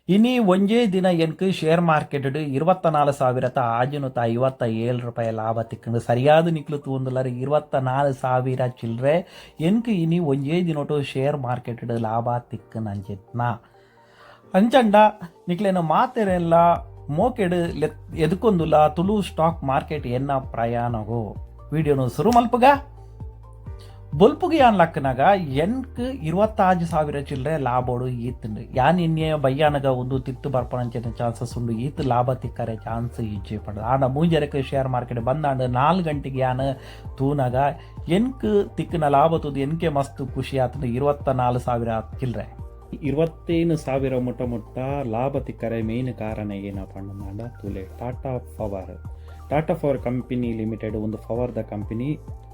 ಇನಿ ಒಂಜೇ ದಿನ ಎನ್ಕ್ ಶೇರ್ ಮಾರ್ಕೆಟ್ 24,000 ಆಜಿನುತ ₹57 ಲಾಭ ತಿಕ್ಕಂಡು ಸರಿಯಾದ ನಿಕ್ಲು ತೂಂದುಲರ್ 24,000 ಚಿಲ್ರೆ ಎನ್ಕ್ ಇನಿ ಒಂಜೇ ದಿನೊಟ್ಟು ಶೇರ್ ಮಾರ್ಕೆಟ್ ಲಾಭ ತಿಕ್ಕನ್ ಅಂಚಿತ್ನ ಅಂಚಂಡ ನಿಕ್ಲೇನು ಮಾತೆರೆಲ್ಲ ಮೋಕೆಡ್ ಎದುಕೊಂದುಲ ತುಳು ಸ್ಟಾಕ್ ಮಾರ್ಕೆಟ್ ಎನ್ನ ಪ್ರಯಾಣಗೋ ವಿಡಿಯೋನು ಶುರು ಮಲ್ಪಗ ಬೊಲ್ಪುಗೆ ಯಾನ್ ಲಕ್ಕನಾಗ ಎನ್ಕ್ 26,000 ಚಿಲ್ಲರೆ ಲಾಭೋಡು ಈತುಂಡು ಯಾನ್ ಇನ್ನೇ ಬಯ್ಯಾನಗ ಒಂದು ತಿತ್ತು ಬರ್ಪಣಂಚಿನ ಚಾನ್ಸಸ್ ಉಂಡು ಈತ್ ಲಾಭ ತಿಕ್ಕರೆ ಚಾನ್ಸ್ ಈಜೆ ಪಡ ಆಂಡ ಮುಂಜಾನೆಗೆ ಶೇರ್ ಮಾರ್ಕೆಟ್ ಬಂದಾಂಡು 4 ಗಂಟೆಗೆ ಯಾನ್ ತೂನಾಗ ಎನ್ಕ್ ತಿಕ್ಕನ ಲಾಭ ತೂದು ಎನ್ಕೆ ಮಸ್ತ್ ಖುಷಿ ಆತಂಡು 24,000 ಚಿಲ್ಲರೆ 21,000 ಮುಟ್ಟ ಲಾಭ ತಿಕ್ಕರೆ ಮೇನ್ ಕಾರಣ ಏನಪ್ಪ ಅಂಡ ತುಲೆ ಟಾಟಾ ಪವರ್ ಕಂಪನಿ ಲಿಮಿಟೆಡ್ ಒಂದು ಪವರ್ದ ಕಂಪನಿ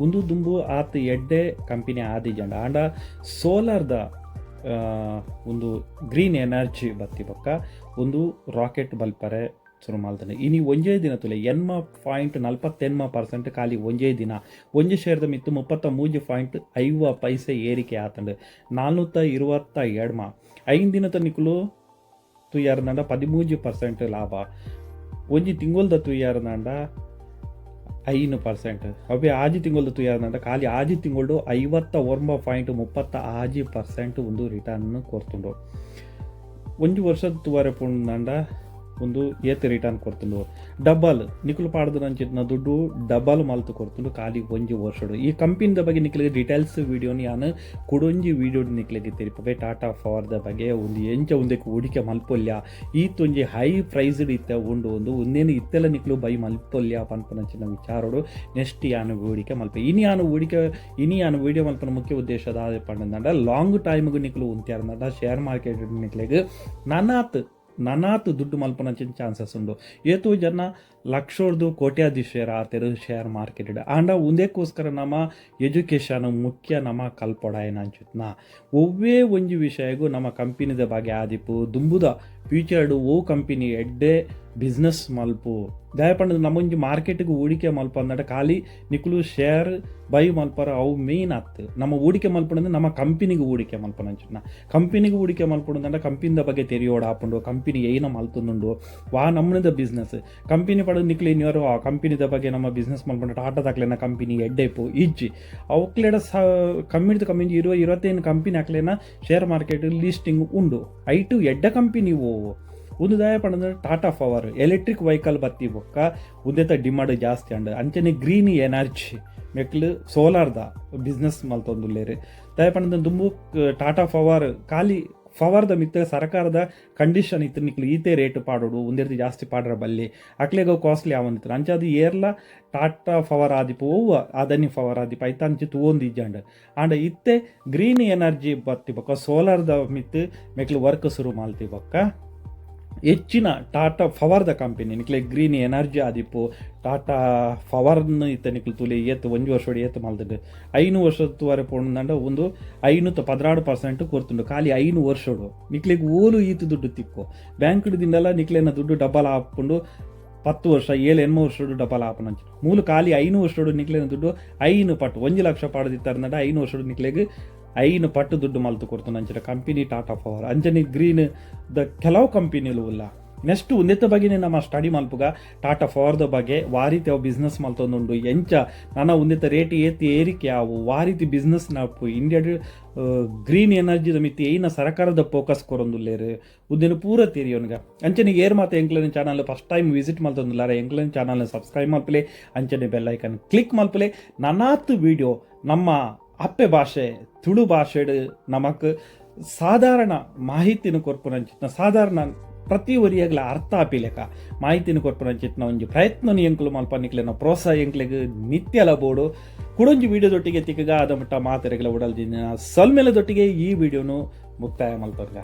ಒಂದು ದುಂಬು ಆತ ಎಡ್ಡೆ ಕಂಪನಿ ಆದಿಜಂಡ ಆಂಡ ಸೋಲಾರ್ದ ಒಂದು ಗ್ರೀನ್ ಎನರ್ಜಿ ಬತ್ತಿ ಬೊಕ್ಕ ಒಂದು ರಾಕೆಟ್ ಬಲ್ಪರೆ ಶುರು ಮಾಡ್ತಾನೆ ಇನಿ ಒಂಜೇ ದಿನ ತುಲೆ 40% ಖಾಲಿ ಒಂಜೇ ದಿನ ಒಂಜೇ ಶೇರ್ದ ಮಿತ್ತು 33.5 ಪೈಸೆ ಏರಿಕೆ ಆತಂಡು 422 5 ದಿನದ ನಿಕುಲು ತುಯ್ಯಾರ್ದಂಡ 13% ಲಾಭ ಒಂಜಿ ತಿಂಗೊಲ್ದ ತುಯ್ಯಾರ್ದಂಡ 5% ಅವೇ ಆಜಿ ತಿಂಗೊಲ್ದ ತುಯ್ಯಾರ್ದಂಡ ಖಾಲಿ ಆಜಿ ತಿಂಗಳು 59.30% ಒಂದು ರಿಟರ್ನ್ ಕೊರ್ತುಂಡು ಒಂಜಿ ವರ್ಷದ ತುವರೆ ಪುಂಡ ಒಂದು ಏತ್ ರಿಟರ್ನ್ ಕೊಡ್ತುಂಡು ಡಬಲ್ ನಿಕುಲು ಪಾಡ್ದು ನಂಚಿನ ದುಡ್ಡು ಡಬಲ್ ಮಲ್ತು ಕೊಡ್ತುಂಡು ಖಾಲಿ ಒಂಜಿ ವರ್ಷಡು ಈ ಕಂಪನಿದ ಬಗ್ಗೆ ನಿಕ್ಲಿಗೆ ಡೀಟೇಲ್ಸ್ ವಿಡಿಯೋನಿ ಯಾನು ಕೊಡೊಂಜಿ ವಿಡಿಯೋ ನಿಕ್ಲಿಗೆ ತಿರುಪವೆ ಟಾಟಾ ಪವರ್ದ ಬಗ್ಗೆ ಒಂದು ಎಂಚ ಒಂದಕ್ಕೆ ಹೂಡಿಕೆ ಮಲ್ಪೊಲ್ಯ ಈತೊಂಜಿ ಹೈ ಪ್ರೈಸ್ಡ್ ಇತ್ತ ಉಂಡು ಒಂದು ಒಂದೇನು ಇತ್ತೆಲ್ಲ ನಿಕ್ಲು ಬೈ ಮಲ್ಪೊಲ್ಯ ಪನ್ಪನಂಚಿನ ವಿಚಾರಡು ನೆಕ್ಸ್ಟ್ ಯಾನು ಹೂಡಿಕೆ ಮಲ್ಪ ಇನಿ ಯಾನು ವಿಡಿಯೋ ಮಲ್ಪನ ಮುಖ್ಯ ಉದ್ದೇಶದ ಪಂಡ ಲಾಂಗ್ ಟೈಮ್ಗೂ ನಿಕ್ಲು ಉಂತ್ಯಾರ್ನಡ ಶೇರ್ ಮಾರ್ಕೆಟ್ ನಿಕ್ಲಿಗೆ ನನಾತ್ ದುಡ್ಡು ಮಲ್ಪನಂಚಿನ ಚಾನ್ಸಸ್ ಉಂಡು ಏತು ಜನ ಲಕ್ಷೋರ್ದು ಕೋಟ್ಯಾಧೀಶರ ಆತೆರು ಶೇರ್ ಮಾರ್ಕೆಟ್ ಆಂಡ ಉಂದೇಕೋಸ್ಕರ ನಮ್ಮ ಎಜುಕೇಷನ್ ಮುಖ್ಯ ನಮ್ಮ ಕಲ್ಪೊಡಾಯನ ಅಂಚಿತ್ನ ಒವ್ವೇ ಒಂಜಿ ವಿಷಯಗೂ ನಮ್ಮ ಕಂಪನಿದ ಬಗ್ಗೆ ಆದಿಪ್ಪು ದುಂಬುದ ಫ್ಯೂಚರ್ಡು ಓ ಕಂಪನಿ ಎಡ್ಡೆ ಬಿಸ್ನೆಸ್ ಮಲ್ಪು ದಯಪಂಡ ನಮ್ಮೊಂಜಿ ಮಾರ್ಕೆಟ್ಗೆ ಹೂಡಿಕೆ ಮಲ್ಪ ಅಂದಡ ಖಾಲಿ ನಿಕ್ಲು ಶೇರ್ ಬೈ ಮಲ್ಪರ ಅವು ಮೇನ್ ಆತು ನಮ್ಮ ಹೂಡಿಕೆ ಮಲ್ಪಂದ್ರೆ ನಮ್ಮ ಕಂಪನಿಗೆ ಹೂಡಿಕೆ ಮಲ್ಪನ ಅಂಚಿನ ಕಂಪನಿಗೆ ಹೂಡಿಕೆ ಮಲ್ಪಂದ್ರೆ ಕಂಪನಿದ ಬಗ್ಗೆ ತೆರಿಯೋಡು ಹಾಕೊಂಡು ಕಂಪನಿ ಏನ ಮಲ್ತುಂಡು ವಾ ನಮ್ಮನದ ಬಿಸ್ನೆಸ್ ಕಂಪನಿ ಪಡೆದು ನಿಕ್ಲೇನಿಯವರು ಆ ಕಂಪನಿದ ಬಗ್ಗೆ ನಮ್ಮ ಬಿಸ್ನೆಸ್ ಮಲ್ಪಂಡ ಟಾಟಾದಾಕ್ಲೇನ ಕಂಪನಿ ಎಡ್ಡೆಪು ಇಜ್ಜಿ ಅವಕ್ಲೇಡ ಕಮ್ಮಿದ ಕಂಪನಿ 21 ಕಂಪನಿ ಹಾಕ್ಲೇನ ಶೇರ್ ಮಾರ್ಕೆಟ್ ಲಿಸ್ಟಿಂಗ್ ಉಂಡು ಐಟು ಎಡ್ಡ ಕಂಪನಿ ಒಂದು ದಾಯ ಪಂಡ ಟಾಟಾ ಪವರ್ ಎಲೆಕ್ಟ್ರಿಕ್ ವೆಹಿಕಲ್ ಬತ್ತಿ ಬೊಕ್ಕ ಉದ್ದೇತ ಡಿಮಾಂಡ್ ಜಾಸ್ತಿ ಅಂಡ್ ಅಂಚನೆ ಗ್ರೀನ್ ಎನರ್ಜಿ ಮೆಕ್ಲು ಸೋಲಾರ್ದ ಬಿಸ್ನೆಸ್ ಮಲ್ತೊಂದುಲ್ಲೇರು ದಾಯ ಪಂಡ ದುಂಬು ಟಾಟಾ ಪವರ್ ಖಾಲಿ ಪವರ್ದ ಮಿತ್ತ ಸರ್ಕಾರದ ಕಂಡೀಷನ್ ಇತ್ತು ನಿಕ್ಲು ಈತೆ ರೇಟ್ ಪಾಡೋಡು ಒಂದಿರ್ತಿ ಜಾಸ್ತಿ ಪಾಡ್ರ ಬಲ್ಲಿ ಅಕ್ಲೆಗೋ ಕಾಸ್ಟ್ಲಿ ಆವಂದಿತ್ತು ಅಂಚದು ಏರ್ಲ ಟಾಟಾ ಪವರ್ ಆದಿಪ್ಪು ಓವ ಅದನಿ ಪವರ್ ಆದಿಪ್ಪ ಐತ ಅಂಚಿ ತೂವೊಂದು ಇಜ್ಜಂಡ್ ಆಂಡ ಇತ್ತೆ ಗ್ರೀನ್ ಎನರ್ಜಿ ಬತ್ತಿ ಬೊಕ್ಕ ಸೋಲಾರ್ದ ಮಿತ್ತು ಮೆಕ್ಲು ವರ್ಕ್ ಶುರು ಮಾಲ್ತಿ ಬೊಕ್ಕ ಹೆಚ್ಚಿನ ಟಾಟಾ ಪವರ್ದ ಕಂಪನಿ ನಿಕ್ಲೆ ಗ್ರೀನ್ ಎನರ್ಜಿ ಆದಿಪ್ಪು ಟಾಟಾ ಪವರ್ನ ಇತ್ತ ನಿಕ್ಲು ತುಲಿ ಏತ್ತು ಒಂಜಿ ವರ್ಷೋಡು ಏತ್ತು ಮಲ್ತುಂಡು 5 ವರ್ಷದವರೆ ಪೋಣಂಡ ಒಂದು 516% ಕೊರ್ತುಂಡು ಖಾಲಿ 5 ವರ್ಷೋಡು ನಿಕ್ಲೆಗ್ ಓಲು ಈತು ದುಡ್ಡು ತಿಕ್ಕು ಬ್ಯಾಂಕ್ದಿಂದಲ್ಲ ನಿಕ್ಲೆನ ದುಡ್ಡು ಡಬಲ್ ಹಾಕೊಂಡು 10 ವರ್ಷ 7-8 ವರ್ಷೋಡು ಡಬಲ್ ಹಾಪನಂಚು ಮೂಲು ಖಾಲಿ 5 ವರ್ಷೋಡು ನಿಕ್ಲೆನ ದುಡ್ಡು 5 ಪಟ್ಟು 1 ಲಕ್ಷ ಪಾಡದಿತ್ತಾರಂಡ 5 ವರ್ಷೋಡು ನಿಕ್ಲೆಗ್ 5 ಪಟ್ಟು ದುಡ್ಡು ಮಲ್ತು ಕೊಡ್ತು ನಂಚಿನ ಕಂಪನಿ ಟಾಟಾ ಪವರ್ ಅಂಜನಿ ಗ್ರೀನ್ ದ ಕೆಲವು ಕಂಪನಿಲು ಇಲ್ಲ ನೆಕ್ಸ್ಟ್ ಉನ್ನತ ಬಗ್ಗೆ ನಮ್ಮ ಸ್ಟಡಿ ಮಲ್ಪುಗ ಟಾಟಾ ಪವರ್ದ ಬಗ್ಗೆ ವಾರೀತಿ ಅವು ಬಿಸ್ನೆಸ್ ಮಲ್ತೊಂದುಂಡು ಎಂಚ ನನ್ನ ಉನ್ನತ ರೇಟ್ ಏತಿ ಏರಿಕೆ ಅವು ವಾರೀತಿ ಬಿಸ್ನೆಸ್ ನಾಪು ಇಂಡಿಯಾಡ್ ಗ್ರೀನ್ ಎನರ್ಜಿದ ಮಿತಿ ಏನ ಸರ್ಕಾರದ ಫೋಕಸ್ ಕೊರೊಂದುಲ್ಲೇರು ಉದ್ದಿನ ಪೂರ ತಿರಿಯೋನ್ಗ ಅಂಚನೆ ಏರ್ ಮಾತ ಎಂಕ್ಲನ ಚಾನಲ್ ಫಸ್ಟ್ ಟೈಮ್ ವಿಸಿಟ್ ಮಲ್ತೊಂದುಲ್ಲಾರ ಎಂಕ್ಲನ ಚಾನಲ್ ಸಬ್ಸ್ಕ್ರೈಬ್ ಮಲ್ಪಲೆ ಅಂಚನೆ ಬೆಲ್ ಐಕನ್ ಕ್ಲಿಕ್ ಮಲ್ಪಲೆ ನನಾತ್ ವಿಡಿಯೋ ನಮ್ಮ ಅಪ್ಪೆ ಭಾಷೆ ತುಳು ಭಾಷೆಡ್ ನಮಕ್ ಸಾಧಾರಣ ಮಾಹಿತಿನ ಕೊರ್ಪುನಂಚಿತ್ನ ಸಾಧಾರಣ ಪ್ರತಿ ಒರಿಯಾಗಲ ಅರ್ಥ ಆಪಿಲೆಕ ಮಾಹಿತಿನ ಕೊರ್ಪುನಂಚಿತ್ನ ಒಂಜಿ ಪ್ರಯತ್ನ ಎಂಕ್ಲು ಮಲ್ಪನಿಕ್ಲೆನ ಪ್ರೋತ್ಸಾಹ ಎಂಕ್ಲೆಗ್ ನಿತ್ಯಲ ಬೋಡು ಕುಡೊಂಜಿ ವಿಡಿಯೋದೊಟ್ಟಿಗೆ ತಿಕ್ಕಗ ಅದ ಮಟ್ಟ ಮಾತೆರೆಗಳ ಉಡಲ್ದಿನ ಸಲ್ಮೆಲದೊಟ್ಟಿಗೆ ಈ ವಿಡಿಯೋನು ಮುಕ್ತಾಯ ಮಲ್ಪರ್ಗ.